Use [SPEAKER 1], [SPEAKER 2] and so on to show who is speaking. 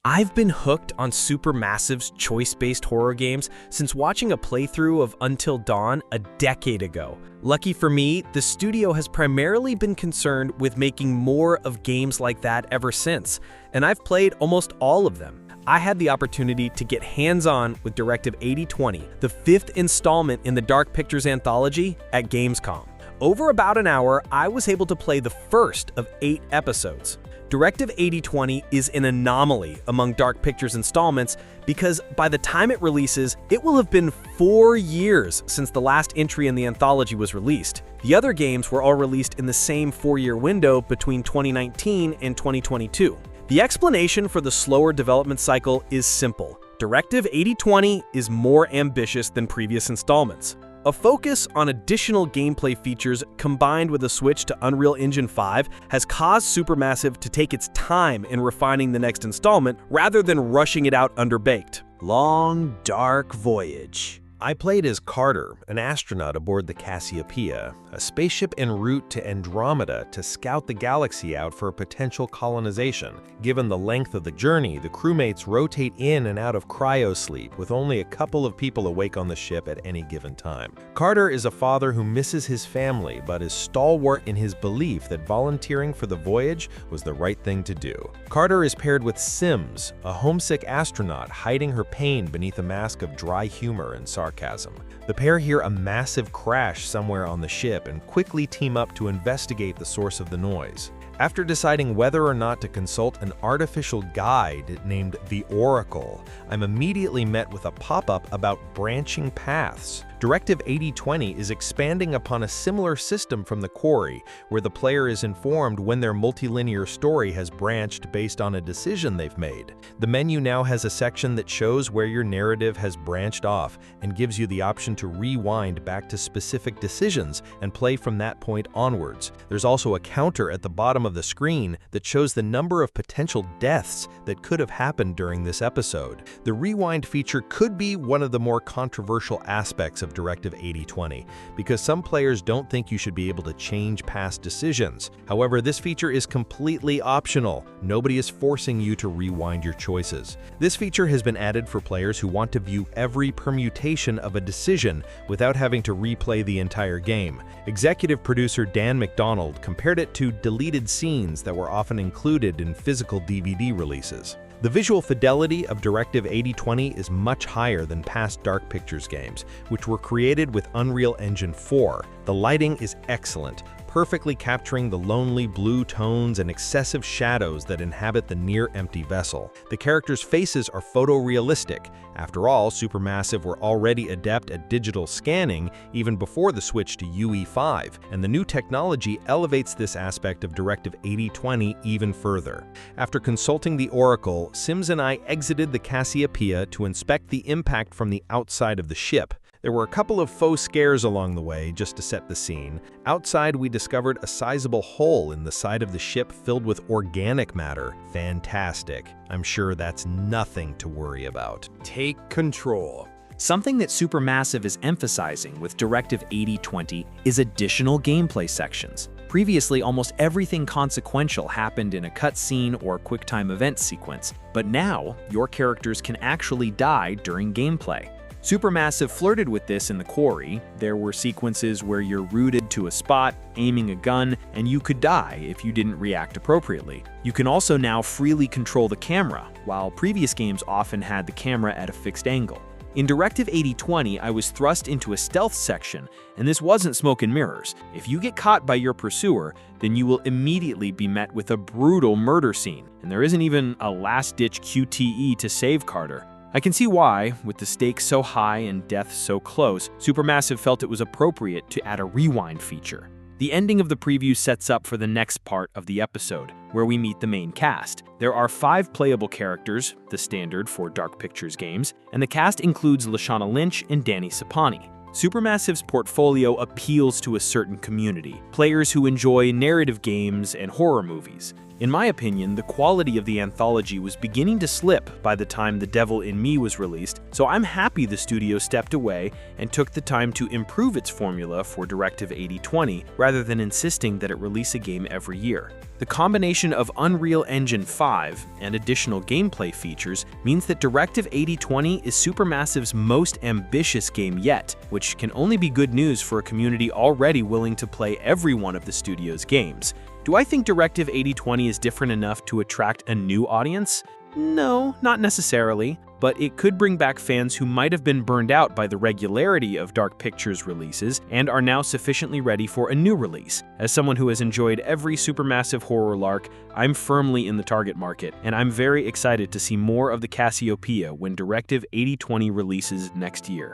[SPEAKER 1] I've been hooked on Supermassive's choice-based horror games since watching a playthrough of Until Dawn a decade ago. Lucky for me, the studio has primarily been concerned with making more of games like that ever since, and I've played almost all of them. I had the opportunity to get hands-on with Directive 8020, the 5th installment in the Dark Pictures Anthology, at Gamescom. Over about an hour, I was able to play the first of 8 episodes. Directive 8020 is an anomaly among Dark Pictures installments because by the time it releases, it will have been 4 years since the last entry in the anthology was released. The other games were all released in the same 4-year window between 2019 and 2022. The explanation for the slower development cycle is simple. Directive 8020 is more ambitious than previous installments. A focus on additional gameplay features combined with a switch to Unreal Engine 5 has caused Supermassive to take its time in refining the next installment rather than rushing it out underbaked.
[SPEAKER 2] Long, dark voyage. I played as Carter, an astronaut aboard the Cassiopeia, a spaceship en route to Andromeda to scout the galaxy out for potential colonization. Given the length of the journey, the crewmates rotate in and out of cryosleep, with only a couple of people awake on the ship at any given time. Carter is a father who misses his family, but is stalwart in his belief that volunteering for the voyage was the right thing to do. Carter is paired with Sims, a homesick astronaut hiding her pain beneath a mask of dry humor and sarcasm. The pair hear a massive crash somewhere on the ship and quickly team up to investigate the source of the noise. After deciding whether or not to consult an artificial guide named the Oracle, I'm immediately met with a pop-up about branching paths. Directive 8020 is expanding upon a similar system from the Quarry, where the player is informed when their multilinear story has branched based on a decision they've made. The menu now has a section that shows where your narrative has branched off and gives you the option to rewind back to specific decisions and play from that point onwards. There's also a counter at the bottom of the screen that shows the number of potential deaths that could have happened during this episode. The rewind feature could be one of the more controversial aspects of Directive 8020, because some players don't think you should be able to change past decisions. However, this feature is completely optional. Nobody is forcing you to rewind your choices. This feature has been added for players who want to view every permutation of a decision without having to replay the entire game. Executive producer Dan McDonald compared it to deleted scenes that were often included in physical DVD releases. The visual fidelity of Directive 8020 is much higher than past Dark Pictures games, which were created with Unreal Engine 4. The lighting is excellent, perfectly capturing the lonely blue tones and excessive shadows that inhabit the near-empty vessel. The characters' faces are photorealistic. After all, Supermassive were already adept at digital scanning even before the switch to UE5, and the new technology elevates this aspect of Directive 8020 even further. After consulting the Oracle, Sims and I exited the Cassiopeia to inspect the impact from the outside of the ship. There were a couple of faux scares along the way just to set the scene. Outside, we discovered a sizable hole in the side of the ship filled with organic matter. Fantastic. I'm sure that's nothing to worry about.
[SPEAKER 3] Take control. Something that Supermassive is emphasizing with Directive 8020 is additional gameplay sections. Previously, almost everything consequential happened in a cutscene or QuickTime event sequence, but now your characters can actually die during gameplay. Supermassive flirted with this in the Quarry. There were sequences where you're rooted to a spot, aiming a gun, and you could die if you didn't react appropriately. You can also now freely control the camera, while previous games often had the camera at a fixed angle. In Directive 8020, I was thrust into a stealth section, and this wasn't smoke and mirrors. If you get caught by your pursuer, then you will immediately be met with a brutal murder scene, and there isn't even a last-ditch QTE to save Carter. I can see why, with the stakes so high and death so close, Supermassive felt it was appropriate to add a rewind feature. The ending of the preview sets up for the next part of the episode, where we meet the main cast. There are 5 playable characters, the standard for Dark Pictures games, and the cast includes Lashana Lynch and Danny Sapani. Supermassive's portfolio appeals to a certain community, players who enjoy narrative games and horror movies. In my opinion, the quality of the anthology was beginning to slip by the time The Devil in Me was released, so I'm happy the studio stepped away and took the time to improve its formula for Directive 8020 rather than insisting that it release a game every year. The combination of Unreal Engine 5 and additional gameplay features means that Directive 8020 is Supermassive's most ambitious game yet, which can only be good news for a community already willing to play every one of the studio's games. Do I think Directive 8020 is different enough to attract a new audience? No, not necessarily, but it could bring back fans who might have been burned out by the regularity of Dark Pictures releases and are now sufficiently ready for a new release. As someone who has enjoyed every Supermassive horror lark, I'm firmly in the target market, and I'm very excited to see more of the Cassiopeia when Directive 8020 releases next year.